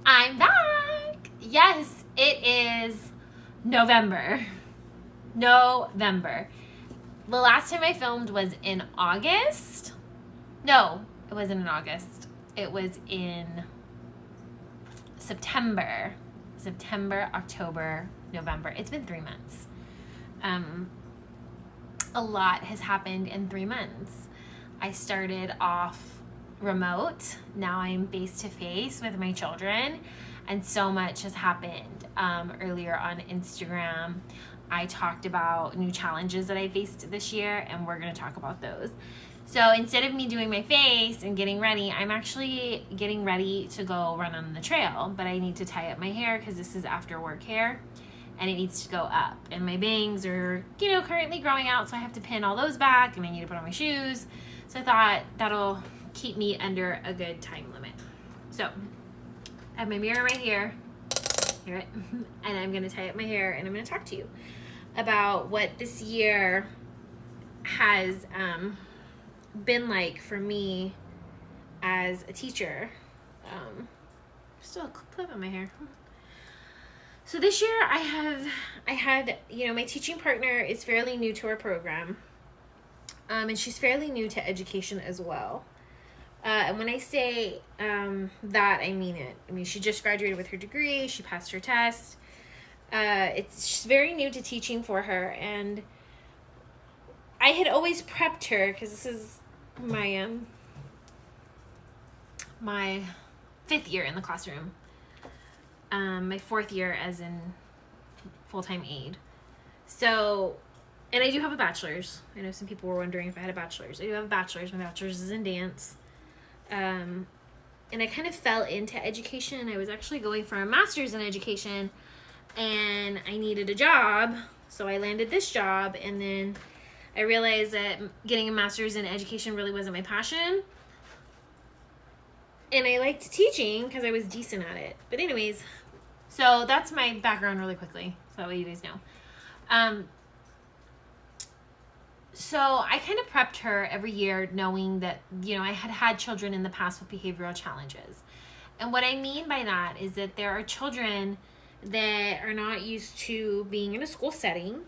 I'm back. Yes, it is November. The last time I filmed was in August. No, it wasn't in August. It was in September, October, November. It's been 3 months. A lot has happened in 3 months. I started off remote. Now I'm face to face with my children, and so much has happened. Earlier on Instagram, I talked about new challenges that I faced this year, and we're going to talk about those. So instead of me doing my face and getting ready, I'm actually getting ready to go run on the trail, but I need to tie up my hair because this is after work hair and it needs to go up. And my bangs are, currently growing out, so I have to pin all those back and I need to put on my shoes. So I thought that'll keep me under a good time limit. So I have my mirror right here, and I'm going to tie up my hair and I'm going to talk to you about what this year has been like for me as a teacher. Still a clip in my hair. So this year I had my teaching partner is fairly new to our program, and she's fairly new to education as well. And when I say that, I mean it. I mean, she just graduated with her degree. She passed her test. She's very new to teaching for her, and I had always prepped her because this is my 5th year in the classroom. My 4th year as in full-time aide. So, and I do have a bachelor's. I know some people were wondering if I had a bachelor's. I do have a bachelor's. My bachelor's is in dance. And I kind of fell into education. I was actually going for a master's in education, and I needed a job. So I landed this job, and then I realized that getting a master's in education really wasn't my passion. And I liked teaching because I was decent at it. But anyways, so that's my background really quickly, so that way you guys know. So I kind of prepped her every year knowing that, I had children in the past with behavioral challenges. And what I mean by that is that there are children that are not used to being in a school setting,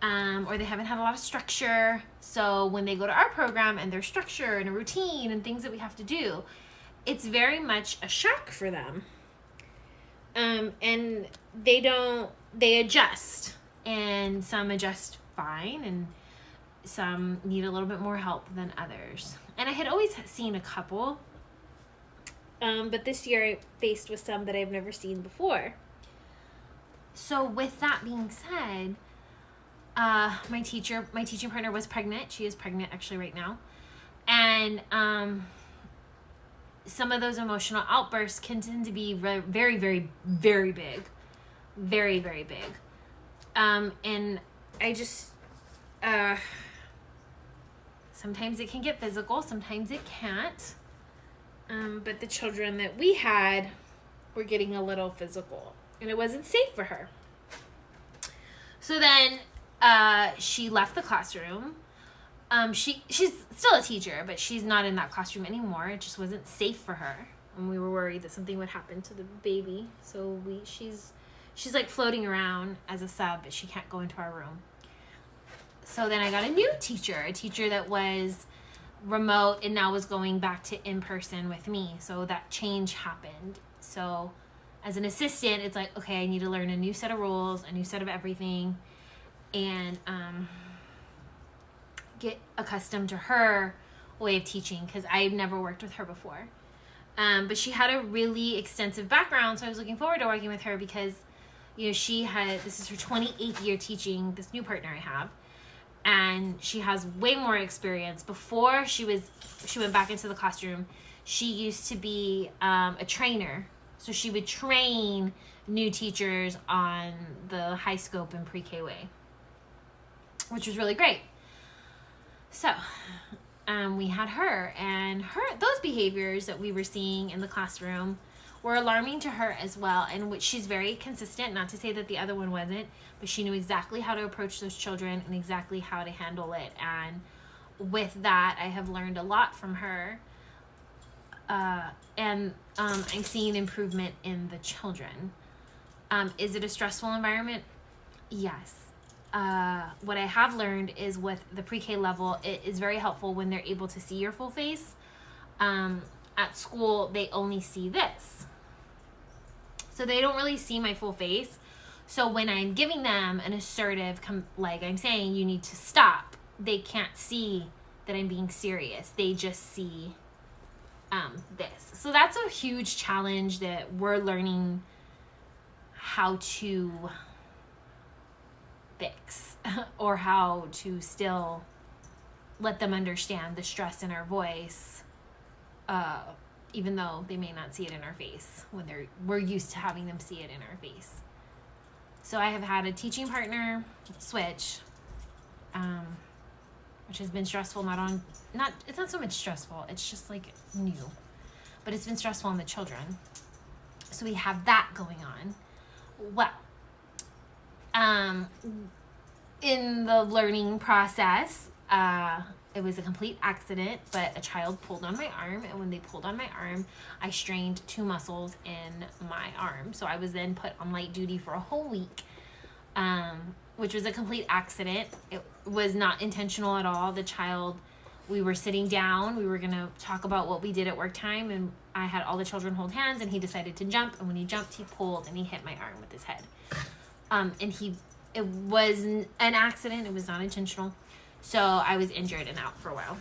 or they haven't had a lot of structure. So when they go to our program and there's structure and a routine and things that we have to do, it's very much a shock for them. And they adjust, and some adjust fine and some need a little bit more help than others. And I had always seen a couple, but this year I faced with some that I've never seen before. So with that being said, my teaching partner was pregnant. She is pregnant actually right now. And some of those emotional outbursts can tend to be very, very, very big. Very, very big. And I just, sometimes it can get physical, sometimes it can't. But the children that we had were getting a little physical, and it wasn't safe for her. So then she left the classroom. She's still a teacher, but she's not in that classroom anymore. It just wasn't safe for her, and we were worried that something would happen to the baby. So she's like floating around as a sub, but she can't go into our room. So then I got a new teacher, a teacher that was remote and now was going back to in-person with me. So that change happened. So as an assistant, it's like, okay, I need to learn a new set of rules, a new set of everything, and get accustomed to her way of teaching, because I've never worked with her before. But she had a really extensive background, so I was looking forward to working with her because, this is her 28th year teaching, this new partner I have, and she has way more experience. Before she went back into the classroom, she used to be a trainer, so she would train new teachers on the high scope and PreK way, which was really great. So we had her, and those behaviors that we were seeing in the classroom were alarming to her as well. And she's very consistent, not to say that the other one wasn't, but she knew exactly how to approach those children and exactly how to handle it. And with that, I have learned a lot from her. And and I'm seeing improvement in the children. Is it a stressful environment? Yes. What I have learned is with the pre-K level, it is very helpful when they're able to see your full face. At school, they only see this. So they don't really see my full face. So when I'm giving them an assertive, like I'm saying, you need to stop, they can't see that I'm being serious. They just see this. So that's a huge challenge that we're learning how to fix or how to still let them understand the stress in our voice, even though they may not see it in our face when we're used to having them see it in our face. So I have had a teaching partner switch, which has been stressful. It's not so much stressful. It's just like new, but it's been stressful on the children. So we have that going on. Well, in the learning process, it was a complete accident, but a child pulled on my arm, and when they pulled on my arm, I strained 2 muscles in my arm. So I was then put on light duty for a whole week, which was a complete accident. It was not intentional at all. The child, we were sitting down, we were going to talk about what we did at work time, and I had all the children hold hands, and he decided to jump, and when he jumped, he pulled, and he hit my arm with his head. It was an accident. It was not intentional. So I was injured and out for a while.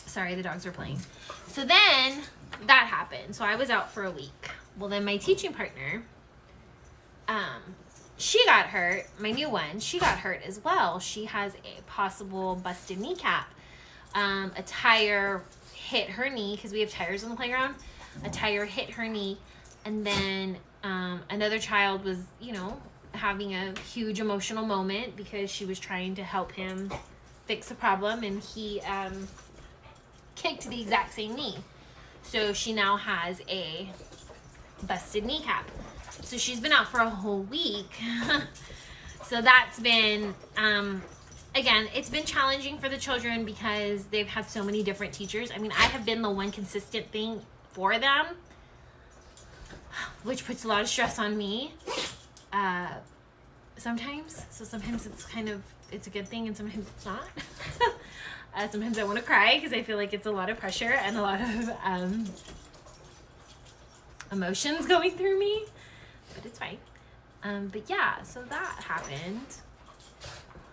Sorry, the dogs are playing. So then that happened. So I was out for a week. Well, then my teaching partner, she got hurt. My new one, she got hurt as well. She has a possible busted kneecap. A tire hit her knee, because we have tires on the playground. A tire hit her knee. And then another child was, having a huge emotional moment because she was trying to help him fix a problem, and he kicked the exact same knee. So she now has a busted kneecap. So she's been out for a whole week. So that's been, again, it's been challenging for the children because they've had so many different teachers. I mean, I have been the one consistent thing for them, which puts a lot of stress on me. Sometimes. So sometimes it's a good thing, and sometimes it's not. Sometimes I want to cry because I feel like it's a lot of pressure and a lot of emotions going through me, but it's fine. But yeah, so that happened.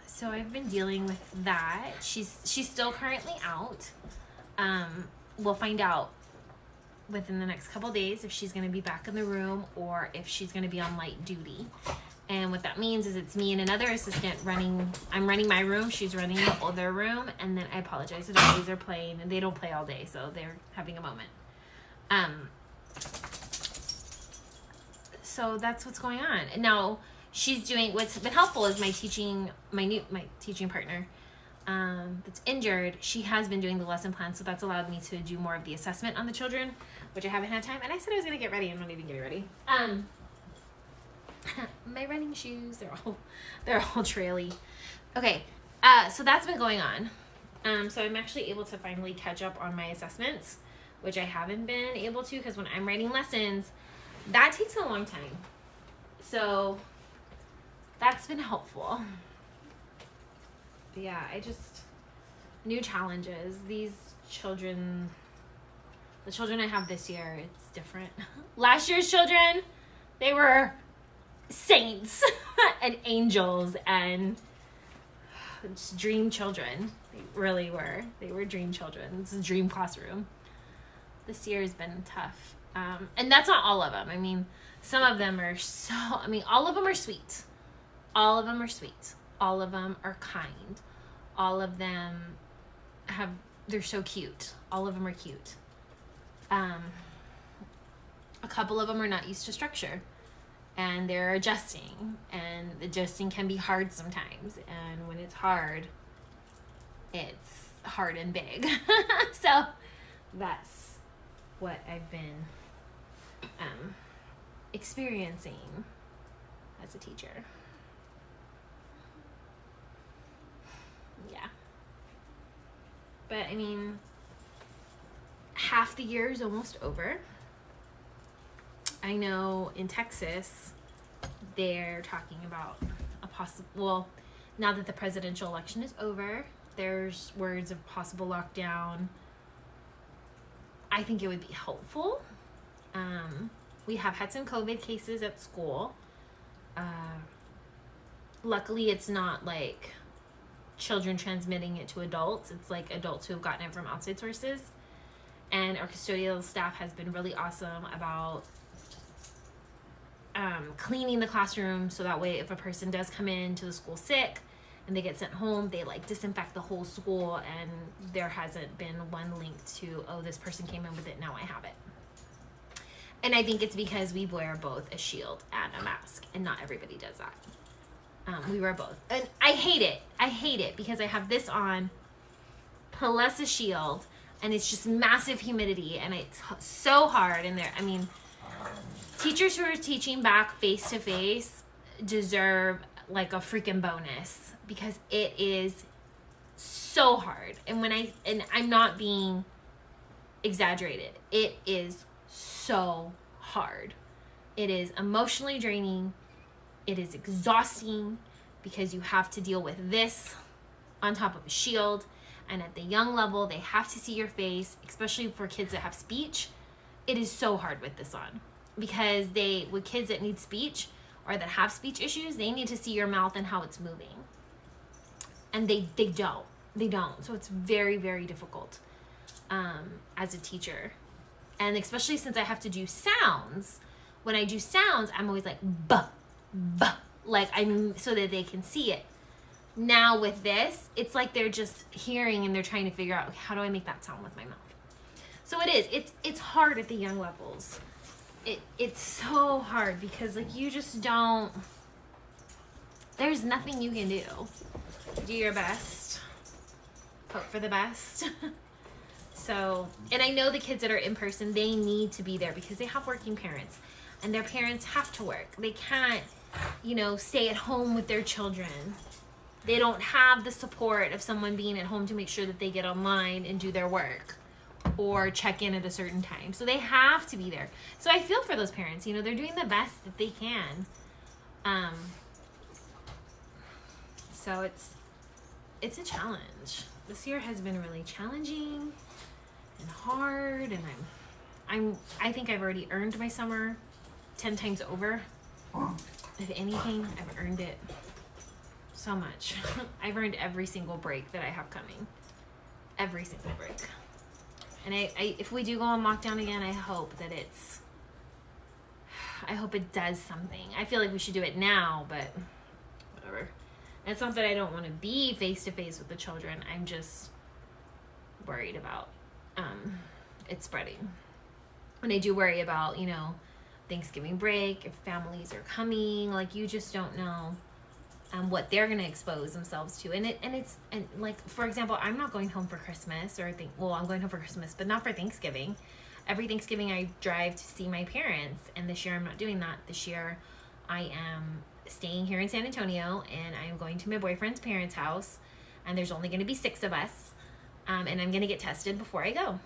So I've been dealing with that. She's still currently out. We'll find out within the next couple days if she's going to be back in the room or if she's going to be on light duty. And what that means is it's me and another assistant I'm running my room, she's running the other room, and then I apologize, the doggies are playing, and they don't play all day, so they're having a moment. So that's what's going on. And now she's doing, what's been helpful is my teaching partner that's injured, she has been doing the lesson plan, so that's allowed me to do more of the assessment on the children, which I haven't had time. And I said I was going to get ready. I'm not even getting ready. My running shoes, they're all traily. Okay, so that's been going on. So I'm actually able to finally catch up on my assessments, which I haven't been able to, because when I'm writing lessons, that takes a long time. So that's been helpful. But yeah, new challenges. These children, the children I have this year, it's different. Last year's children, they were saints and angels and just dream children. They really were. They were dream children. It's a dream classroom. This year has been tough. And that's not all of them. I mean, some of them are all of them are sweet. All of them are sweet. All of them are kind. All of them they're so cute. All of them are cute. A couple of them are not used to structure, and they're adjusting, and adjusting can be hard sometimes, and when it's hard and big. So that's what I've been experiencing as a teacher. Yeah. But I mean, half the year is almost over. I know in Texas, they're talking about a possible, well, now that the presidential election is over, there's words of possible lockdown. I think it would be helpful. We have had some COVID cases at school. Luckily, it's not like children transmitting it to adults. It's like adults who have gotten it from outside sources. And our custodial staff has been really awesome about cleaning the classroom, so that way if a person does come into the school sick and they get sent home, they like disinfect the whole school, and there hasn't been one linked to, oh, this person came in with it, now I have it. And I think it's because we wear both a shield and a mask, and not everybody does that. We wear both. And I hate it because I have this on plus a shield, and it's just massive humidity, and it's so hard in there. I mean, teachers who are teaching back face to face deserve like a freaking bonus, because it is so hard. And I'm not being exaggerated. It is so hard. It is emotionally draining. It is exhausting because you have to deal with this on top of a shield. And at the young level, they have to see your face, especially for kids that have speech. It is so hard with this on, because with kids that need speech or that have speech issues, they need to see your mouth and how it's moving. And they don't. So it's very, very difficult as a teacher. And especially since I have to do sounds, when I do sounds, I'm always like, buh, buh, like so that they can see it. Now with this, it's like they're just hearing and they're trying to figure out, okay, how do I make that sound with my mouth? So it's hard at the young levels. It's so hard because like you just don't, there's nothing you can do. Do your best. Hope for the best. So, and I know the kids that are in person, they need to be there because they have working parents and their parents have to work. They can't, stay at home with their children. They don't have the support of someone being at home to make sure that they get online and do their work or check in at a certain time. So they have to be there. So I feel for those parents, they're doing the best that they can. So it's a challenge. This year has been really challenging and hard, and I think I've already earned my summer 10 times over. If anything, I've earned it so much. I've earned every single break that I have coming. Every single break. And I if we do go on lockdown again, I hope it does something. I feel like we should do it now, but whatever. And it's not that I don't want to be face to face with the children. I'm just worried about it spreading. And I do worry about, Thanksgiving break, if families are coming, like you just don't know what they're going to expose themselves to. And like, for example, I'm not going home for Christmas I'm going home for Christmas, but not for Thanksgiving. Every Thanksgiving I drive to see my parents, and this year I'm not doing that. This year I am staying here in San Antonio, and I am going to my boyfriend's parents' house, and there's only going to be 6 of us, and I'm going to get tested before I go.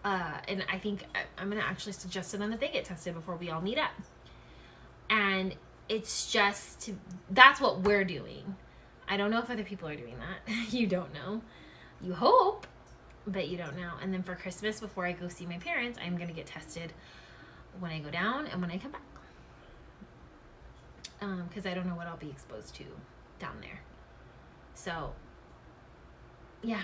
And I think I'm going to actually suggest to them that they get tested before we all meet up. And it's just, that's what we're doing. I don't know if other people are doing that. You don't know. You hope, but you don't know. And then for Christmas, before I go see my parents, I'm going to get tested when I go down and when I come back. Because I don't know what I'll be exposed to down there. So, yeah,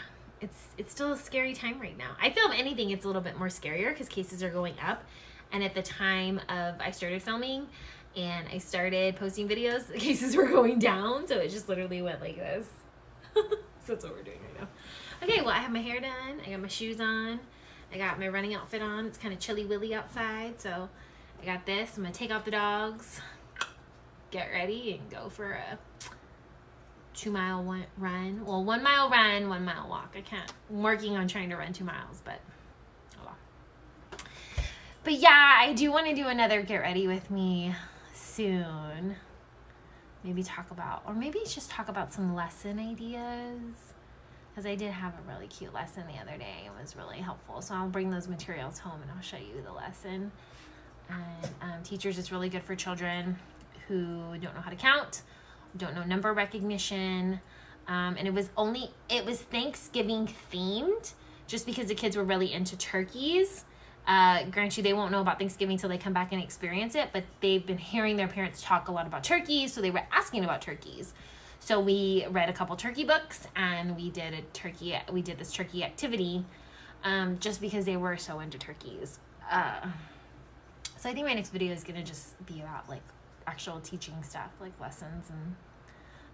it's still a scary time right now. I feel if anything, it's a little bit more scarier because cases are going up. And at the time I started filming and I started posting videos, the cases were going down. So it just literally went like this. So that's what we're doing right now. Okay, well, I have my hair done. I got my shoes on. I got my running outfit on. It's kind of chilly willy outside. So I got this. I'm going to take out the dogs, get ready, and go for a 2-mile run. Well, 1 mile run, 1 mile walk. I'm working on trying to run 2 miles, but hold on. But yeah, I do want to do another get ready with me soon. Maybe just talk about some lesson ideas because I did have a really cute lesson the other day. It was really helpful. So I'll bring those materials home and I'll show you the lesson. And teachers, it's really good for children who don't know how to count, don't know number recognition. And it was Thanksgiving themed, just because the kids were really into turkeys. Grant you, they won't know about Thanksgiving till they come back and experience it, but they've been hearing their parents talk a lot about turkeys, so they were asking about turkeys. So we read a couple turkey books, and we did this turkey activity, just because they were so into turkeys. So I think my next video is gonna just be about like actual teaching stuff, like lessons and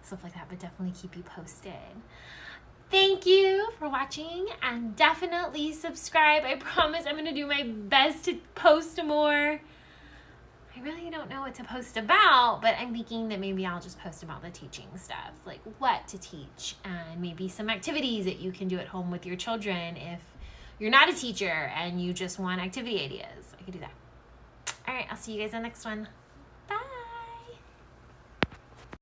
stuff like that, but definitely keep you posted. Thank you for watching, and definitely subscribe. I promise I'm gonna do my best to post more. I really don't know what to post about, but I'm thinking that maybe I'll just post about the teaching stuff, like what to teach, and maybe some activities that you can do at home with your children if you're not a teacher and you just want activity ideas. I could do that. All right, I'll see you guys in the next one.